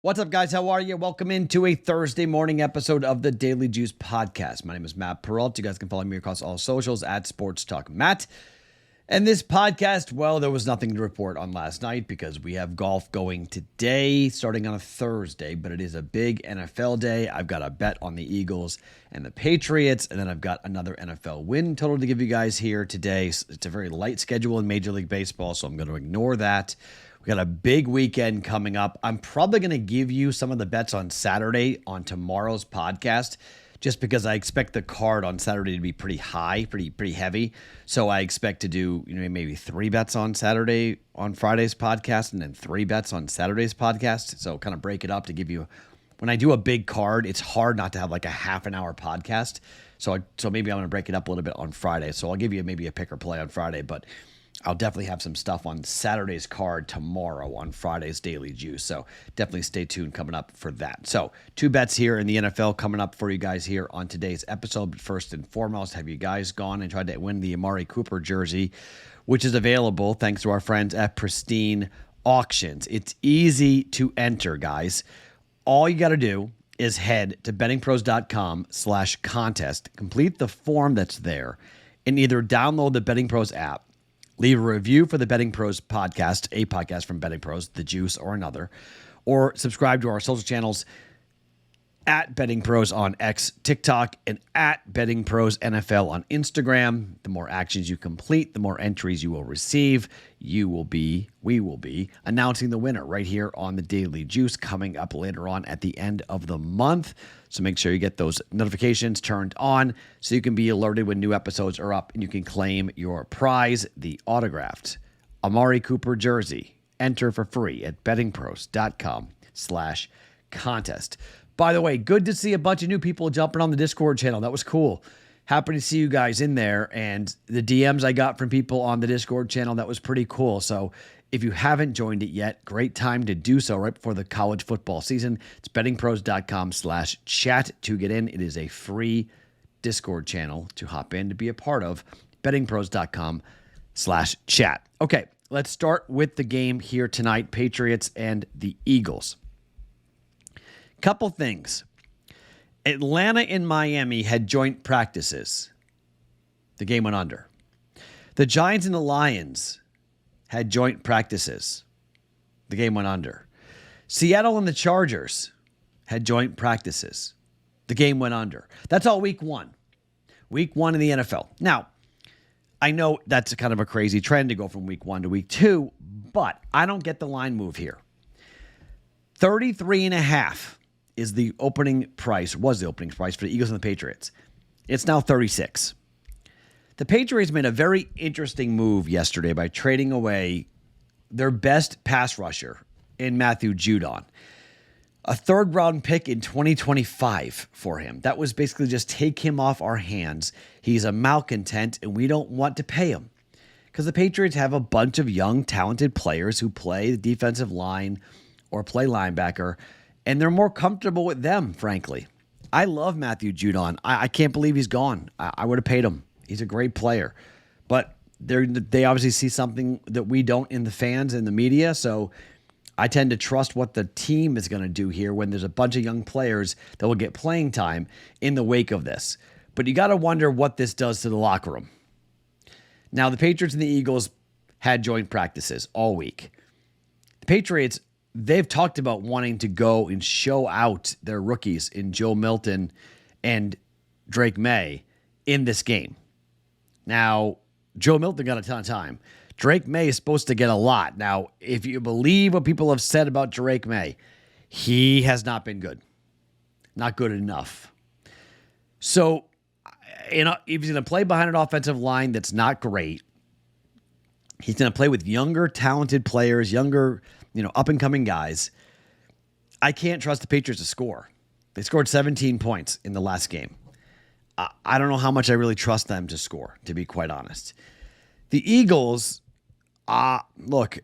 What's up, guys? How are you? Welcome into a Thursday morning episode of the Daily Juice Podcast. My name is Matt Perrault. You guys can follow me across all socials at Sports Talk Matt. And this podcast, well, there was nothing to report on last night because we have golf going today, starting on a Thursday, but it is a big NFL day. I've got a bet on the Eagles and the Patriots, and then I've got another NFL win total to give you guys here today. It's a very light schedule in Major League Baseball, so I'm going to ignore that. We got a big weekend coming up. I'm probably going to give you some of the bets on Saturday on tomorrow's podcast, just because I expect the card on Saturday to be pretty high, pretty heavy. So I expect to do, maybe 3 bets on Saturday on Friday's podcast, and then 3 bets on Saturday's podcast. So kind of break it up to give you. When I do a big card, it's hard not to have like a half an hour podcast. So maybe I'm going to break it up a little bit on Friday. So I'll give you maybe a pick or play on Friday, but I'll definitely have some stuff on Saturday's card tomorrow on Friday's Daily Juice. So definitely stay tuned coming up for that. So 2 bets here in the NFL coming up for you guys here on today's episode. But first and foremost, have you guys gone and tried to win the Amari Cooper jersey, which is available thanks to our friends at Pristine Auctions? It's easy to enter, guys. All you got to do is head to bettingpros.com/contest, complete the form that's there, and either download the Betting Pros app, leave a review for the Betting Pros podcast, a podcast from Betting Pros, The Juice or another, or subscribe to our social channels at Betting Pros on X, TikTok, and at Betting Pros NFL on Instagram. The more actions you complete, the more entries you will receive. We will be announcing the winner right here on the Daily Juice coming up later on at the end of the month. So make sure you get those notifications turned on so you can be alerted when new episodes are up and you can claim your prize, the autographed Amari Cooper jersey. Enter for free at bettingpros.com/contest. By the way, good to see a bunch of new people jumping on the Discord channel. That was cool. Happy to see you guys in there. And the DMs I got from people on the Discord channel, that was pretty cool. So if you haven't joined it yet, great time to do so right before the college football season. It's bettingpros.com/chat to get in. It is a free Discord channel to hop in to be a part of. bettingpros.com/chat. Okay, let's start with the game here tonight, Patriots and the Eagles. Couple things. Atlanta and Miami had joint practices. The game went under. The Giants and the Lions had joint practices. The game went under. Seattle and the Chargers had joint practices. The game went under. That's all week 1. Week 1 in the NFL. Now, I know that's kind of a crazy trend to go from week 1 to week 2, but I don't get the line move here. 33.5 was the opening price for the Eagles and the Patriots. It's now 36. The Patriots made a very interesting move yesterday by trading away their best pass rusher in Matthew Judon. A 3rd-round pick in 2025 for him. That was basically just take him off our hands. He's a malcontent, and we don't want to pay him. Because the Patriots have a bunch of young, talented players who play the defensive line or play linebacker, and they're more comfortable with them, frankly. I love Matthew Judon. I can't believe he's gone. I would have paid him. He's a great player. But they obviously see something that we don't in the fans and the media, so I tend to trust what the team is going to do here when there's a bunch of young players that will get playing time in the wake of this. But you got to wonder what this does to the locker room. Now, the Patriots and the Eagles had joint practices all week. The Patriots, they've talked about wanting to go and show out their rookies in Joe Milton and Drake May in this game. Now, Joe Milton got a ton of time. Drake May is supposed to get a lot. Now, if you believe what people have said about Drake May, he has not been good. Not good enough. So, if he's going to play behind an offensive line that's not great, he's going to play with younger, talented players, younger, up-and-coming guys. I can't trust the Patriots to score. They scored 17 points in the last game. I don't know how much I really trust them to score, to be quite honest. The Eagles, look,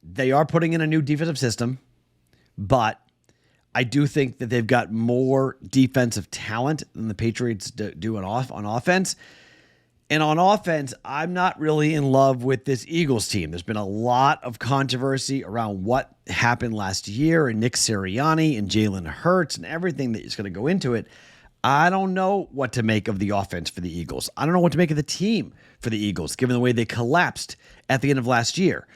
they are putting in a new defensive system, but I do think that they've got more defensive talent than the Patriots do on offense. And on offense, I'm not really in love with this Eagles team. There's been a lot of controversy around what happened last year and Nick Sirianni and Jalen Hurts and everything that is going to go into it. I don't know what to make of the offense for the Eagles. I don't know what to make of the team for the Eagles, given the way they collapsed at the end of last year.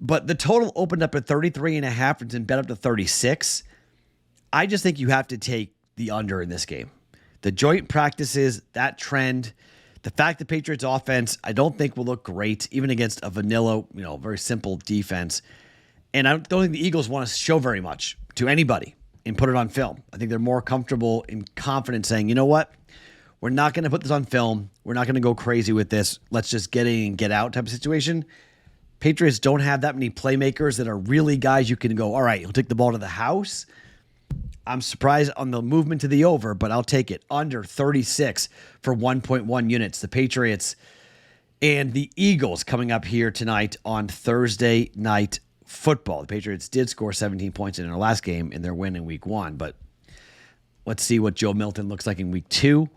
But the total opened up at 33.5 and bet up to 36. I just think you have to take the under in this game. The joint practices, that trend, the fact the Patriots offense, I don't think will look great, even against a vanilla, very simple defense. And I don't think the Eagles want to show very much to anybody and put it on film. I think they're more comfortable and confident saying, you know what? We're not going to put this on film. We're not going to go crazy with this. Let's just get in and get out type of situation. Patriots don't have that many playmakers that are really guys you can go, all right, he'll take the ball to the house. I'm surprised on the movement to the over, but I'll take it. Under 36 for 1.1 units. The Patriots and the Eagles coming up here tonight on Thursday Night Football. The Patriots did score 17 points in their last game in their win in week 1, but let's see what Joe Milton looks like in week 2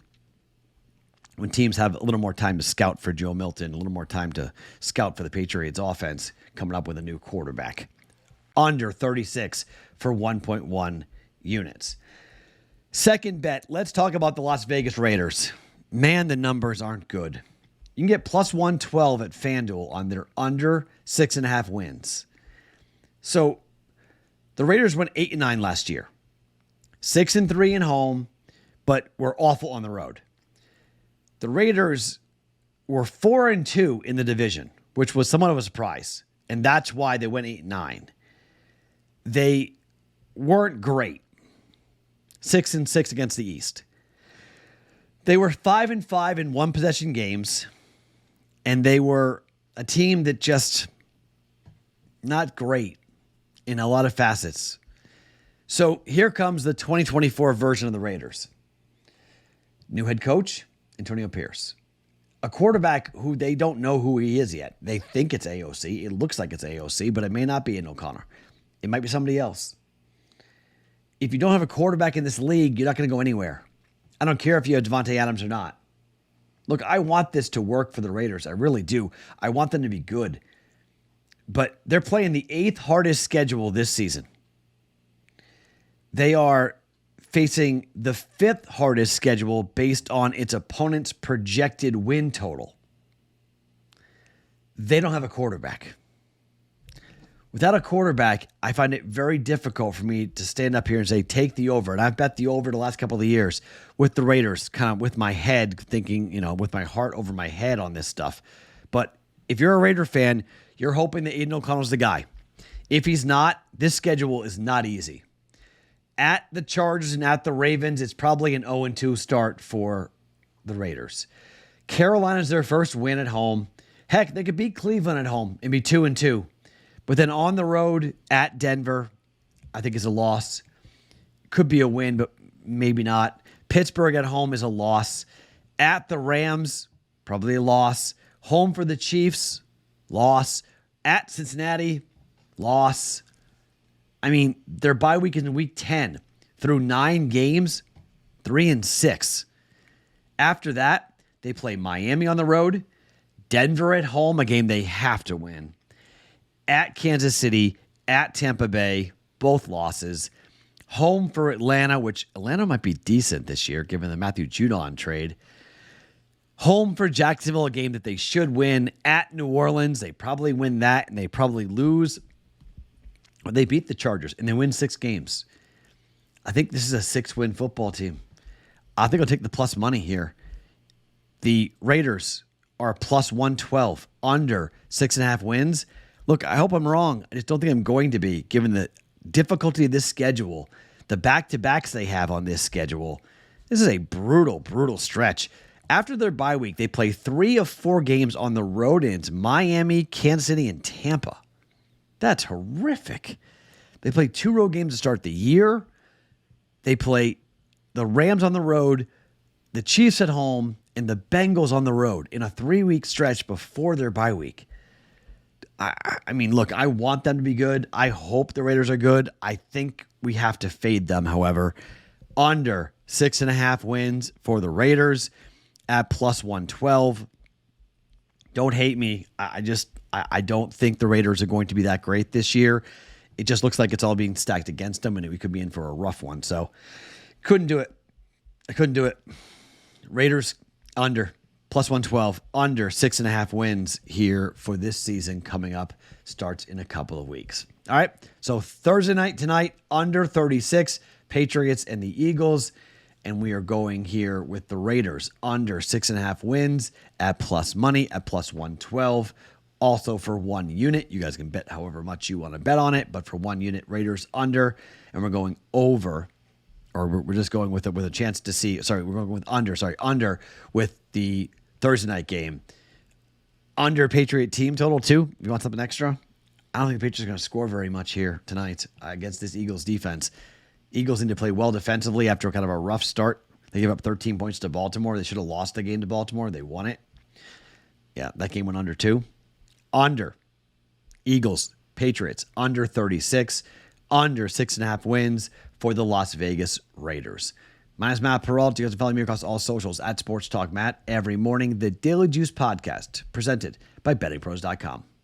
when teams have a little more time to scout for Joe Milton, a little more time to scout for the Patriots offense coming up with a new quarterback. Under 36 for 1.1 units. Second bet, let's talk about the Las Vegas Raiders. Man, the numbers aren't good. You can get plus 112 at FanDuel on their under 6.5 wins. So the Raiders went 8-9 last year. 6-3 at home, but were awful on the road. The Raiders were 4-2 in the division, which was somewhat of a surprise. And that's why they went 8-9. They weren't great. 6-6 against the East. They were 5-5 in one possession games, and they were a team that just not great in a lot of facets. So here comes the 2024 version of the Raiders. New head coach, Antonio Pierce. A quarterback who they don't know who he is yet. They think it's AOC. It looks like it's AOC, but it may not be Aiden O'Connor. It might be somebody else. If you don't have a quarterback in this league, you're not going to go anywhere. I don't care if you have Devontae Adams or not. Look, I want this to work for the Raiders. I really do. I want them to be good. But they're playing the 8th hardest schedule this season. They are facing the 5th hardest schedule based on its opponent's projected win total. They don't have a quarterback. Without a quarterback, I find it very difficult for me to stand up here and say, take the over. And I've bet the over the last couple of years with the Raiders, kind of with my head thinking, with my heart over my head on this stuff. But if you're a Raider fan, you're hoping that Aiden O'Connell's the guy. If he's not, this schedule is not easy. At the Chargers and at the Ravens, it's probably an 0-2 start for the Raiders. Carolina's their first win at home. Heck, they could beat Cleveland at home and be 2-2. But then on the road at Denver, I think is a loss. Could be a win, but maybe not. Pittsburgh at home is a loss. At the Rams, probably a loss. Home for the Chiefs, loss. At Cincinnati, loss. I mean, their bye week is in week 10. Through 9 games, 3-6. After that, they play Miami on the road. Denver at home, a game they have to win. At Kansas City, at Tampa Bay, both losses. Home for Atlanta, which Atlanta might be decent this year given the Matthew Judon trade. Home for Jacksonville, a game that they should win. At New Orleans, they probably win that and they probably lose. But they beat the Chargers and they win 6 games. I think this is a 6-win football team. I think I'll take the plus money here. The Raiders are plus 112, under 6.5 wins. Look, I hope I'm wrong. I just don't think I'm going to be, given the difficulty of this schedule, the back-to-backs they have on this schedule. This is a brutal, brutal stretch. After their bye week, they play 3 of 4 games on the road into Miami, Kansas City, and Tampa. That's horrific. They play 2 road games to start the year. They play the Rams on the road, the Chiefs at home, and the Bengals on the road in a 3-week stretch before their bye week. I mean, look, I want them to be good. I hope the Raiders are good. I think we have to fade them, however. Under 6.5 wins for the Raiders at plus 112. Don't hate me. I don't think the Raiders are going to be that great this year. It just looks like it's all being stacked against them, and we could be in for a rough one. So couldn't do it. I couldn't do it. Raiders under plus 112, under 6.5 wins here for this season coming up. Starts in a couple of weeks. All right. So Thursday night tonight, under 36, Patriots and the Eagles. And we are going here with the Raiders under 6.5 wins at plus money at plus 112. Also for 1 unit. You guys can bet however much you want to bet on it. But for 1 unit, Raiders under. And we're going over, or we're just going with a chance to see. Sorry, we're going with under with the Thursday night game. Under Patriot team total too. You want something extra? I don't think the Patriots are going to score very much here tonight against this Eagles defense. Eagles need to play well defensively after kind of a rough start. They gave up 13 points to Baltimore. They should have lost the game to Baltimore. They won it. Yeah, that game went under 2. Under. Eagles, Patriots, under 36. Under 6.5 wins for the Las Vegas Raiders. My name is Matt Perrault. You guys can follow me across all socials at Sports Talk Matt every morning. The Daily Juice Podcast, presented by BettingPros.com.